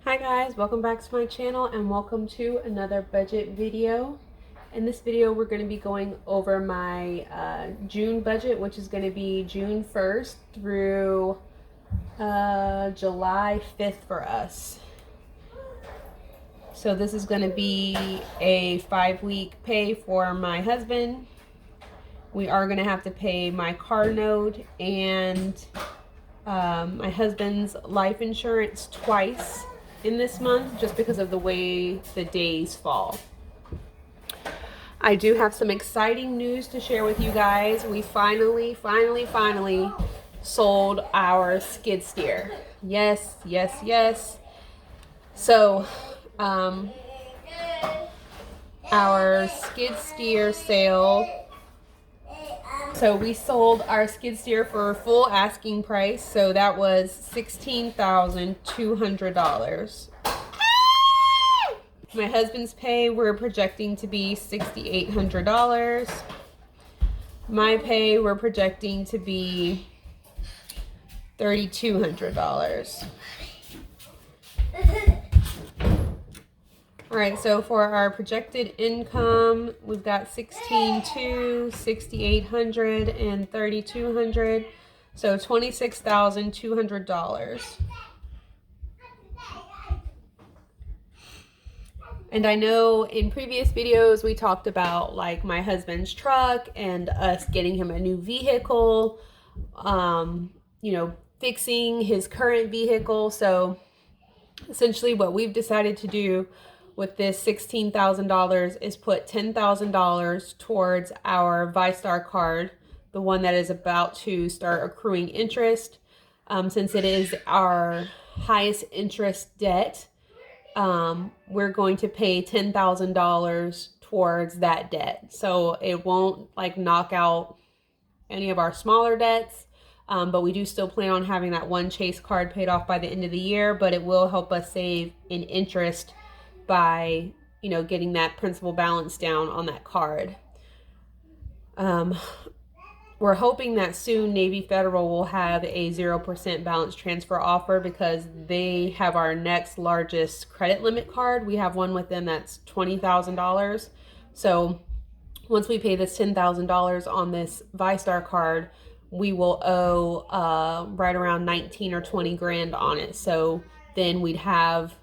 Hi guys, welcome back to my channel and welcome to another budget video. In this video we're going to be going over my June budget, which is going to be June 1st through July 5th for us. So this is going to be a 5-week pay for my husband. We are going to have to pay my car note and my husband's life insurance twice in this month, just because of the way the days fall. I do have some exciting news to share with you guys. We finally sold our skid steer. Yes. So our skid steer sale, so we sold our skid steer for full asking price, so that was $16,200. My husband's pay we're projecting to be $6,800. My pay we're projecting to be $3,200. Alright, so for our projected income, we've got $16,200, $6,800, and $3,200, so $26,200. And I know in previous videos we talked about like my husband's truck and us getting him a new vehicle, fixing his current vehicle. So essentially what we've decided to do with this $16,000 is put $10,000 towards our ViStar card, the one that is about to start accruing interest. Since it is our highest interest debt, we're going to pay $10,000 towards that debt. So it won't like knock out any of our smaller debts, but we do still plan on having that one Chase card paid off by the end of the year, but it will help us save in interest by, getting that principal balance down on that card. We're hoping that soon Navy Federal will have a 0% balance transfer offer, because they have our next largest credit limit card. We have one with them that's $20,000. So once we pay this $10,000 on this ViStar card, we will owe right around 19 or 20 grand on it. So then we'd have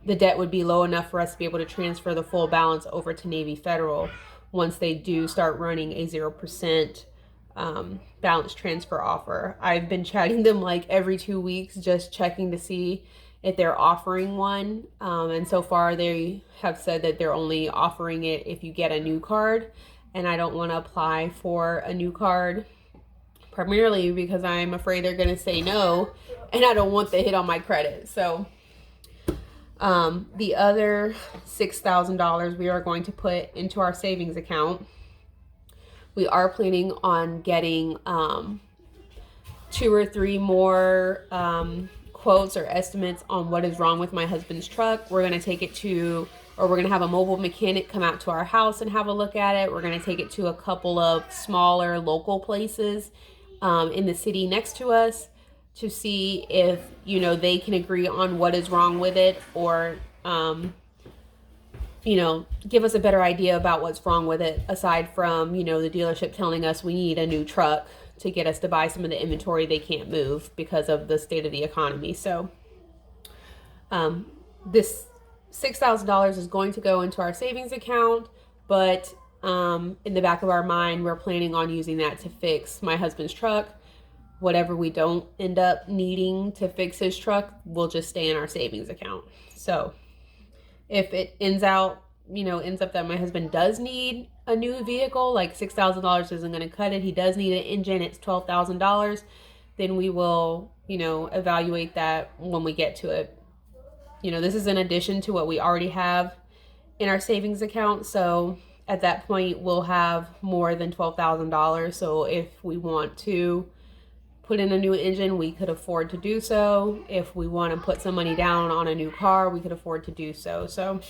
the debt would be low enough for us to be able to transfer the full balance over to Navy Federal once they do start running a 0% balance transfer offer. I've been chatting them like every 2 weeks, just checking to see if they're offering one. And so far they have said that they're only offering it if you get a new card. And I don't want to apply for a new card, primarily because I'm afraid they're going to say no, and I don't want the hit on my credit. So the other $6,000 we are going to put into our savings account. We are planning on getting 2 or 3 more quotes or estimates on what is wrong with my husband's truck. We're going to take it to, or we're going to have a mobile mechanic come out to our house and have a look at it. We're going to take it to a couple of smaller local places in the city next to us to see if, they can agree on what is wrong with it, or, give us a better idea about what's wrong with it, aside from, the dealership telling us we need a new truck to get us to buy some of the inventory they can't move because of the state of the economy. So this $6,000 is going to go into our savings account, but in the back of our mind, we're planning on using that to fix my husband's truck. Whatever we don't end up needing to fix his truck will just stay in our savings account. So if it ends up that my husband does need a new vehicle, like $6,000 isn't going to cut it, he does need an engine, it's $12,000, then we will, evaluate that when we get to it. This is in addition to what we already have in our savings account. So at that point, we'll have more than $12,000. So if we want to put in a new engine, we could afford to do so. If we want to put some money down on a new car, we could afford to do so. So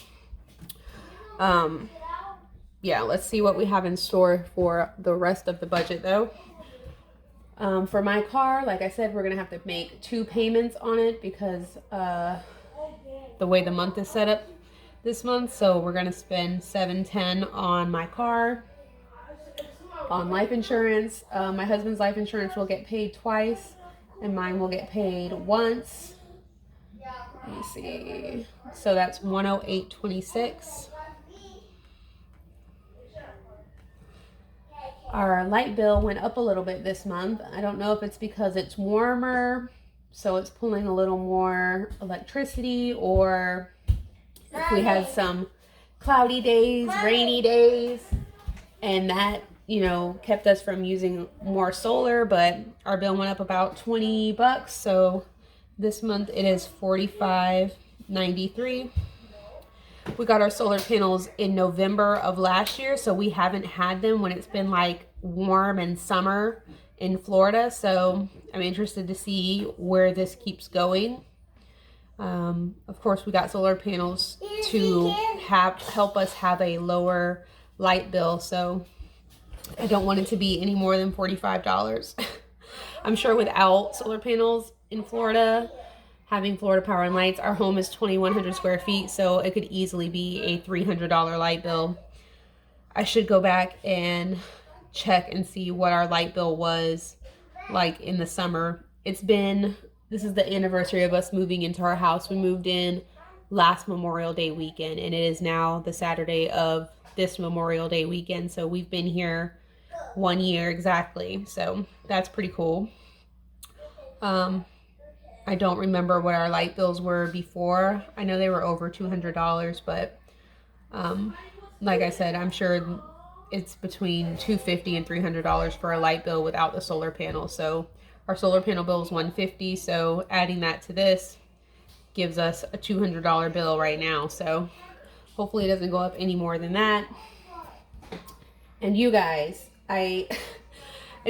yeah, let's see what we have in store for the rest of the budget though. For my car, like I said, we're gonna have to make 2 payments on it because the way the month is set up this month. So we're gonna spend $710 on my car, on life insurance. My husband's life insurance will get paid twice, and mine will get paid once. Let me see. So that's $108.26. Our light bill went up a little bit this month. I don't know if it's because it's warmer, so it's pulling a little more electricity, or if we had some cloudy days, rainy days, and that, you know, kept us from using more solar, but our bill went up about $20. So this month it is $45.93. We got our solar panels in November of last year, so we haven't had them when it's been like warm and summer in Florida. So I'm interested to see where this keeps going. Of course, we got solar panels to help us have a lower light bill, so I don't want it to be any more than $45. I'm sure without solar panels in Florida, having Florida Power and Lights, our home is 2,100 square feet, so it could easily be a $300 light bill. I should go back and check and see what our light bill was like in the summer. This is the anniversary of us moving into our house. We moved in last Memorial Day weekend, and it is now the Saturday of this Memorial Day weekend. So we've been here 1 year exactly. So that's pretty cool. I don't remember what our light bills were before. I know they were over $200, but like I said, I'm sure it's between $250 and $300 for a light bill without the solar panel. So our solar panel bill is $150. So adding that to this gives us a $200 bill right now. So hopefully it doesn't go up any more than that. And you guys, I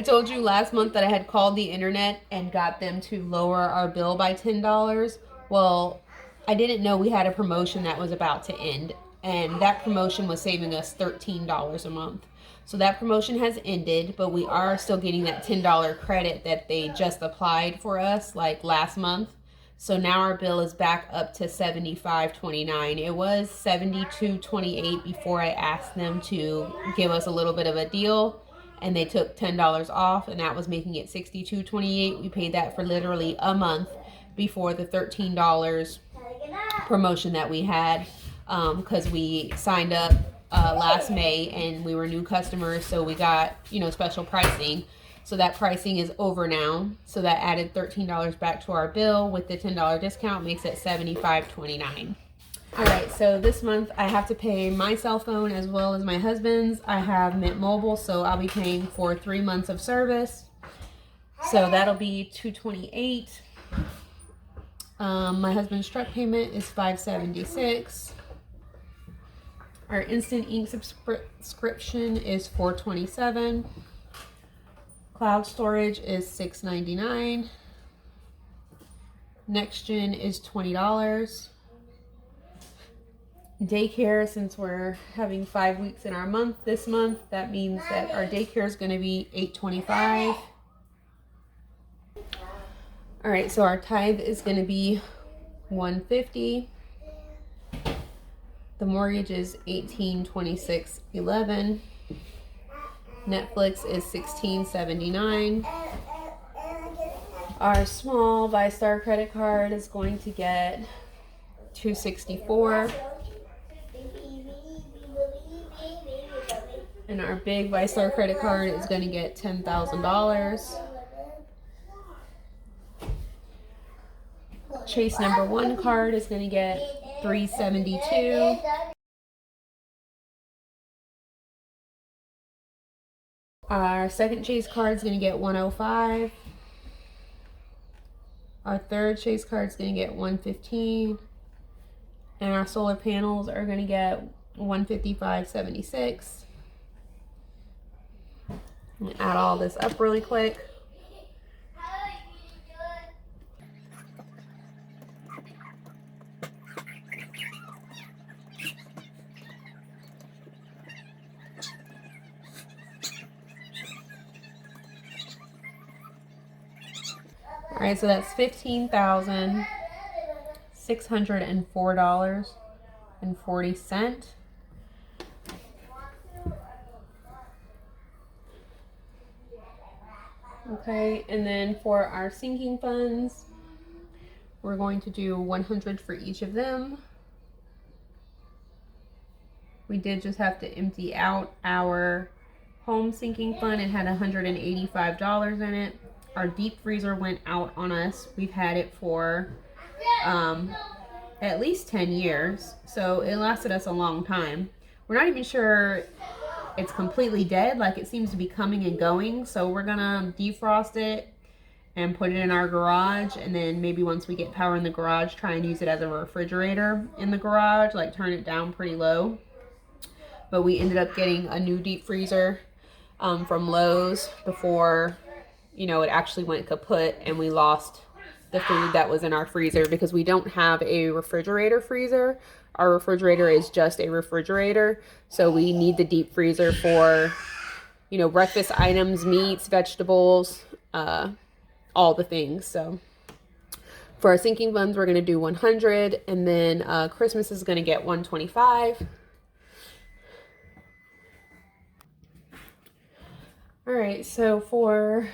told you last month that I had called the internet and got them to lower our bill by $10. Well, I didn't know we had a promotion that was about to end, and that promotion was saving us $13 a month. So that promotion has ended, but we are still getting that $10 credit that they just applied for us like last month. So now our bill is back up to $75.29. It was $72.28 before I asked them to give us a little bit of a deal, and they took $10 off, and that was making it $62.28. We paid that for literally a month before the $13 promotion that we had, because we signed up last May and we were new customers, so we got, you know, special pricing. So that pricing is over now. So that added $13 back to our bill with the $10 discount, makes it $75.29. All right, so this month I have to pay my cell phone as well as my husband's. I have Mint Mobile, so I'll be paying for 3 months of service. So that'll be $228. My husband's truck payment is $576. Our instant ink subscription is $427. Cloud storage is $699. NextGen is $20. Daycare, since we're having 5 weeks in our month this month, that means that our daycare is going to be $825. All right, so our tithe is going to be $150. The mortgage is $1826.11. Netflix is $1679. Our small ViStar credit card is going to get $264. And our big ViStar credit card is going to get $10,000. Chase number 1 card is going to get $372. Our second Chase card is going to get $105. Our third Chase card is going to get $115. And our solar panels are going to get $155.76. Add all this up really quick. All right, so that's $15,604.40. Okay, and then for our sinking funds, we're going to do 100 for each of them. We did just have to empty out our home sinking fund. It had $185 in it. Our deep freezer went out on us. We've had it for at least 10 years, so it lasted us a long time. We're not even sure it's completely dead, like it seems to be coming and going, so we're gonna defrost it and put it in our garage, and then maybe once we get power in the garage, try and use it as a refrigerator in the garage, like turn it down pretty low. But we ended up getting a new deep freezer from Lowe's before, you know, it actually went kaput and we lost the food that was in our freezer because we don't have a refrigerator freezer. Our refrigerator is just a refrigerator, so we need the deep freezer for, you know, breakfast items, meats, vegetables, all the things. So for our sinking funds, we're going to do 100, and then Christmas is going to get 125. All right, so for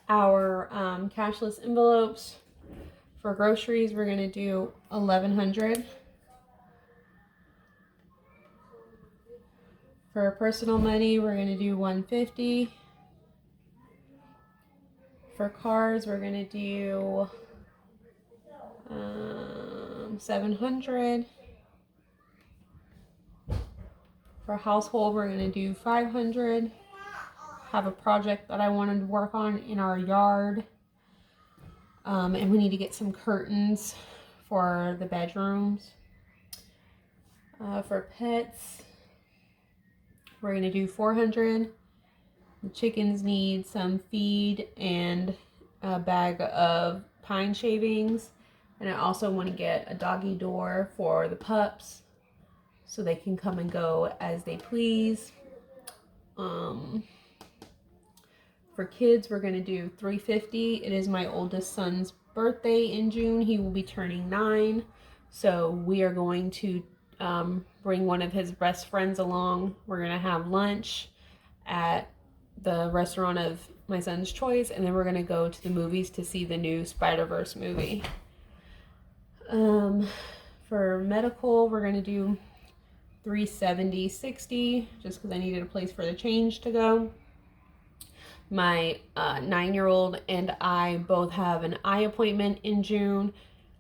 our cashless envelopes for groceries, we're going to do 1,100. For personal money, we're going to do 150. For cars, we're going to do 700. For household, we're going to do 500. Have a project that I wanted to work on in our yard. And we need to get some curtains for the bedrooms. For pets, we're going to do 400. The chickens need some feed and a bag of pine shavings. And I also want to get a doggy door for the pups so they can come and go as they please. For kids, we're going to do 350. It is my oldest son's birthday in June. He will be turning 9. So we are going to bring one of his best friends along. We're going to have lunch at the restaurant of my son's choice, and then we're going to go to the movies to see the new Spider-Verse movie. For medical, we're going to do 370.60 just because I needed a place for the change to go. My 9-year-old and I both have an eye appointment in June.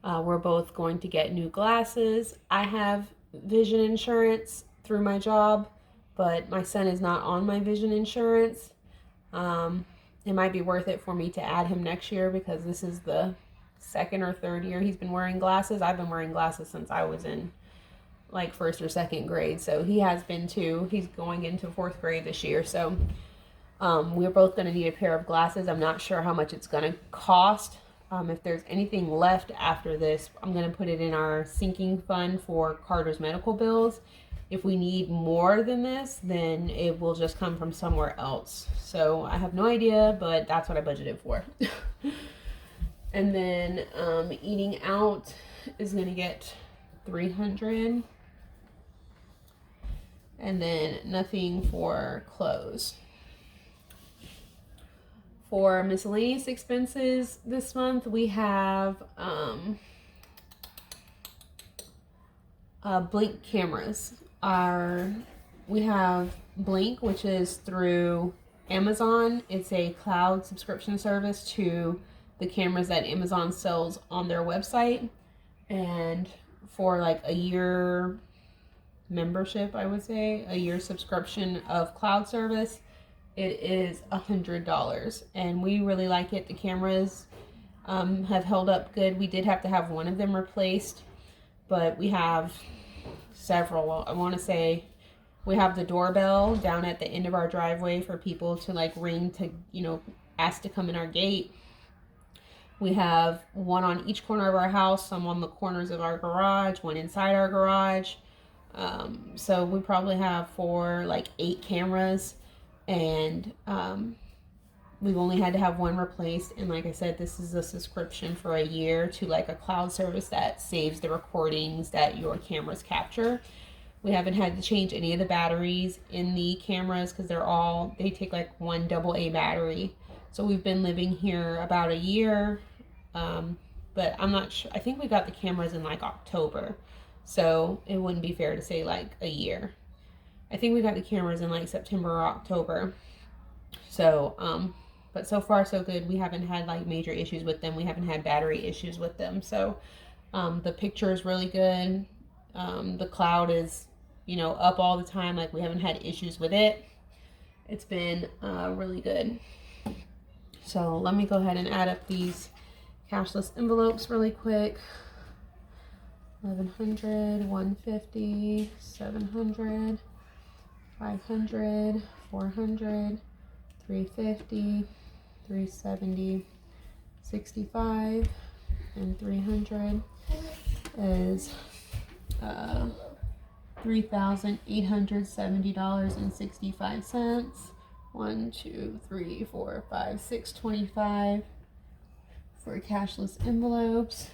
We're both going to get new glasses. I have vision insurance through my job, but my son is not on my vision insurance. It might be worth it for me to add him next year because this is the second or third year he's been wearing glasses. I've been wearing glasses since I was in like 1st or 2nd grade, so he has been too. He's going into 4th grade this year, so we're both going to need a pair of glasses. I'm not sure how much it's going to cost. If there's anything left after this, I'm going to put it in our sinking fund for Carter's medical bills. If we need more than this, then it will just come from somewhere else. So I have no idea, but that's what I budgeted for. And then eating out is going to get 300. And then nothing for clothes. For miscellaneous expenses this month, we have Blink cameras. We have Blink, which is through Amazon. It's a cloud subscription service to the cameras that Amazon sells on their website. And for like a year membership, I would say, a year subscription of cloud service, it is $100, and we really like it. The cameras have held up good. We did have to have one of them replaced, but we have several. I want to say we have the doorbell down at the end of our driveway for people to like ring to, you know, ask to come in our gate. We have one on each corner of our house, some on the corners of our garage, one inside our garage. So we probably have 8 cameras. And We've only had to have one replaced, and like I said, this is a subscription for a year to like a cloud service that saves the recordings that your cameras capture. We haven't had to change any of the batteries in the cameras because they take like one AA battery. So we've been living here about a year, but I'm not sure. I think we got the cameras in like October, so it wouldn't be fair to say like a year. I think we got the cameras in like September or October. So, but so far so good. We haven't had like major issues with them. We haven't had battery issues with them. So, the picture is really good. The cloud is, up all the time. Like we haven't had issues with it. It's been really good. So let me go ahead and add up these cashless envelopes really quick. 1100, 150, 700, 500, 400, 350, 370, 65, and 300 is $3,870.65. 1, 2, 3, 4, 5, 6, 25 for cashless envelopes.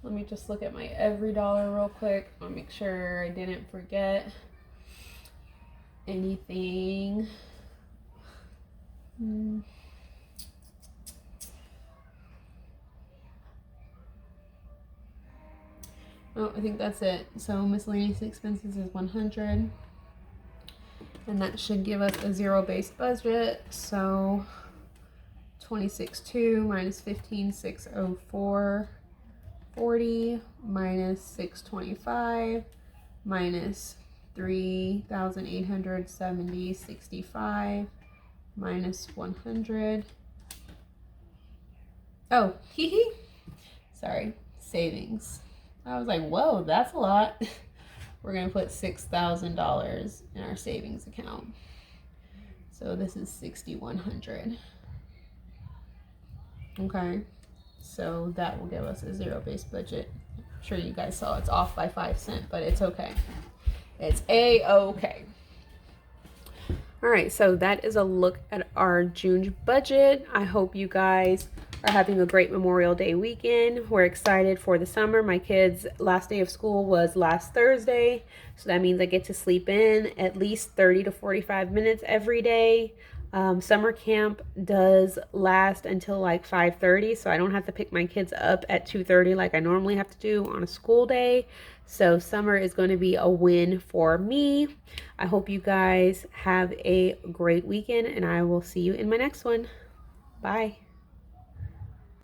Let me just look at my every dollar real quick. I'll make sure I didn't forget anything. Oh, I think that's it. So miscellaneous expenses is 100. And that should give us a zero-based budget. So 26.2 minus 15,604, 40 minus 625 minus 3,870.65 minus 100. Oh, hee. Sorry, savings. I was like, whoa, that's a lot. We're going to put $6,000 in our savings account. So this is 6,100. Okay, so that will give us a zero-based budget. I'm sure you guys saw it's off by 5 cents, but it's okay. It's A-okay. All right, so that is a look at our June budget. I hope you guys are having a great Memorial Day weekend. We're excited for the summer. My kids' last day of school was last Thursday, so that means I get to sleep in at least 30 to 45 minutes every day. Summer camp does last until like 5:30, so I don't have to pick my kids up at 2:30 like I normally have to do on a school day. So summer is going to be a win for me. I hope you guys have a great weekend, and I will see you in my next one. Bye.